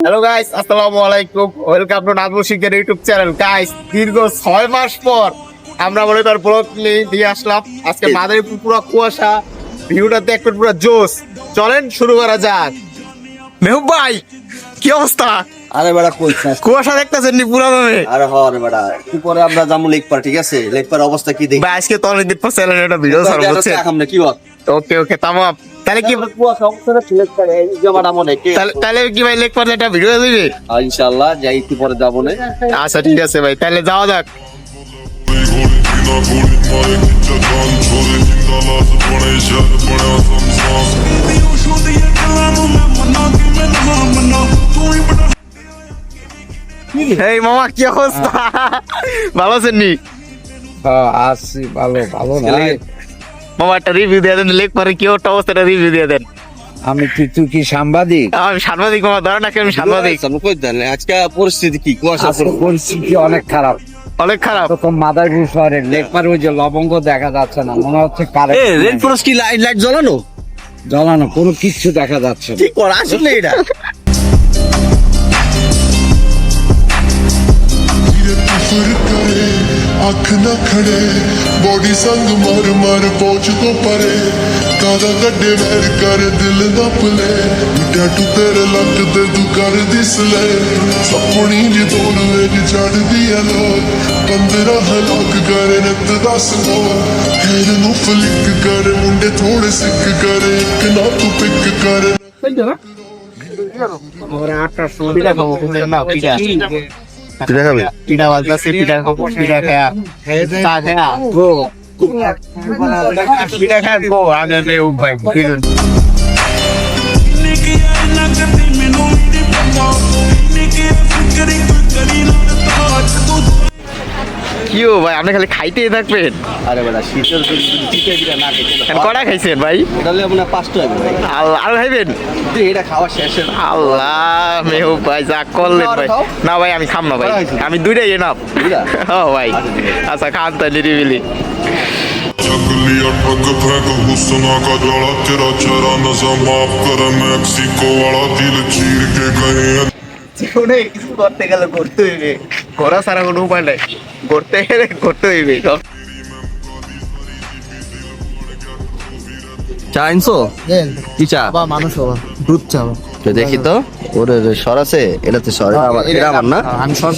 Hello guys, আসসালামু আলাইকুম। Welcome to Nazmul শিখের ইউটিউব চ্যানেল। গাইস, দীর্ঘ 6 মাস পর আমরা বলে তার ব্লগ দিয়ে আসলাম। আজকে মাদারীপুর পুরো কুয়াশা, ভিউটা দেখবেন পুরো জোস। চলেন শুরু করা যাক। মেহুব ভাই, কি অবস্থা? আরে বেড়া কইছ না। কুয়াশা দেখতেছেন নি পুরো ভাবে? আরে রে বেড়া, একটু পরে আমরা যাবো লেকপার, ঠিক আছে? লেকপার অবস্থা কি দেখি ভাই আজকে তো অনেকদিন পর চ্যানেলে একটা ভিডিও ছাড়ব হচ্ছে। আমরা কি বল? ওকে ওকে, তামাম। তাহলে কি কুয়াশা অবস্থাটা সিলেক্ট করে এই জায়গাটা মনে কি? তাহলে কি ভাই লেক পারলে একটা ভিডিও দিবি? ইনশাআল্লাহ যাই, একটু পরে যাবো না। আচ্ছা ঠিক আছে ভাই, তাহলে যাওয়া যাক। এই মামা, কি অবস্থা? ভালো আছেন নি? আছি ভালো ভালো না। মামা একটা রিভিউ দিয়ে দেন, লেক পারে কি একটা অবস্থাটা রিভিউ দিয়ে দেন। আমি তুই কি সাংবাদিক? আমি সাংবাদিক মামা, ধরেন না আমি সাংবাদিক। আজকে পরিস্থিতি কি? কুয়াশা আজকে পরিস্থিতি অনেক খারাপ, অনেক খারাপ। তো মাদারীপুর শহরের লেকপার ওই যে লবঙ্গ দেখা যাচ্ছে না, মনে হচ্ছে রেড ফরেস্ট কি লাইট জ্বালানো? জ্বালানো, কোনো কিচ্ছু দেখা যাচ্ছে না। কি কর আসলে এটা? ਅੱਖ ਨਾ ਖੜੇ ਬੋਡੀ ਸੰਗ ਮਰ ਮਰ ਪਹੁੰਚ ਤੋਂ ਪਰੇ ਕਾਦਾ ਗੱਡੇ ਵੈਰ ਕਰ ਦਿਲ ਦਾ ਪਲੇ ਟੈਟੂ ਤੇਰੇ ਲੱਕ ਤੇ ਤੂੰ ਕਰ ਦਿਸਲੇ ਸਪਣੀ ਜੀ ਤੋੜ ਵੇਜ ਚੜਦੀ ਆ ਲੋ 15 ਹਲਾਕ ਕਰ ਨਤ ਦੱਸ ਲੋ ਖੈਰ ਨੂੰ ਫਲਿੱਕ ਕਰ ਮੁੰਡੇ ਥੋੜੇ ਸਿੱਕ ਕਰ ਇੱਕ ਨਾ ਤੂੰ ਪਿੱਕ ਕਰ ওরা 8টার সময় পিঠা খাবো, না পিঠা পিঠা খাবে? পিঠা বাজতেছে, পিঠা খাবো, পিঠা খায়া চা খায়া গো, পিঠা খায়া গো। আমি ভাই কি ও ভাই, আপনি খালি খাইতেই থাকবেন? আরে বেড়া, শীতের শীতের পিঠা না খেতে কটা খাইছেন ভাই? এটা হলে আপনার 5 টাকা ভাই। আর খাইবেন? এটা খাওয়া শেষে আল্লাহ মেহু ভাই, যা করলেন ভাই। না ভাই আমি খাম না ভাই, আমি দুইটাই এনাফ। ও ভাই আচ্ছা, খান তো নিরিবিলি। लिया ठग फेंक हुस्ना का जड़ा तेरा चेहरा नजर माफ कर मैक्सिको वाला दिल चीर के गए জীবনে কিছু করতে গেলে করতে হইবে, করা ছাড়া কোনো উপায় নাই। করতে গেলে করতে হইবে। চা আনছো? কি চা? মানুষ হবা দুধ চাও। তো দেখি তো, ওরে সর আছে, এটা তো সর, এটা আমার না। আমি সব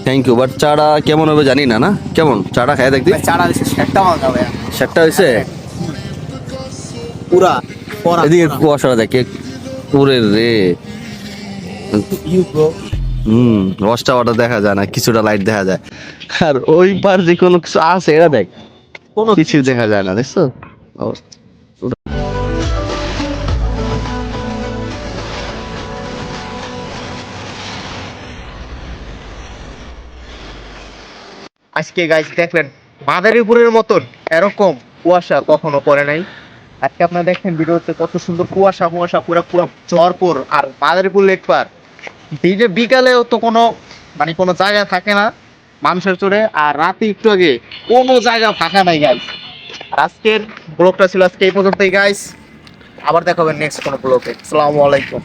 থ্যাংক ইউ, বাট চাটা কেমন হবে জানি না। না কেমন চাটা খাই দেখবি? চারা দিচ্ছে, সেটটা মাল খাবে সেটটা হয়েছে পুরা পরা। এদিকে কুয়াশা দেখে পুরে রে। রসটা ওটা দেখা যায় না, কিছুটা লাইট দেখা যায়। আর ওই পার যে কোনো কিছু আছে, এটা দেখ কোনো কিছু দেখা যায় না, দেখছো? আজকে গাইস দেখলেন মাদারীপুরের মতন এরকম কুয়াশা কখনো পড়ে নাই। আজকে আপনারা দেখেন ভিডিওতে কত সুন্দর কুয়াশা কুয়াশা পুরো পুরো চরপুর। আর মাদারীপুর লেক পার দিনে বিকালেও তো কোনো কোনো জায়গা থাকে না মানুষের চড়ে, আর রাতে একটু আগে কোনো জায়গা ফাঁকা নাই গাইস। আজকের ব্লগটা ছিল আজকে এই পর্যন্তই গাইস, আবার দেখা হবে নেক্সট কোনো ব্লগে। আসসালামু আলাইকুম।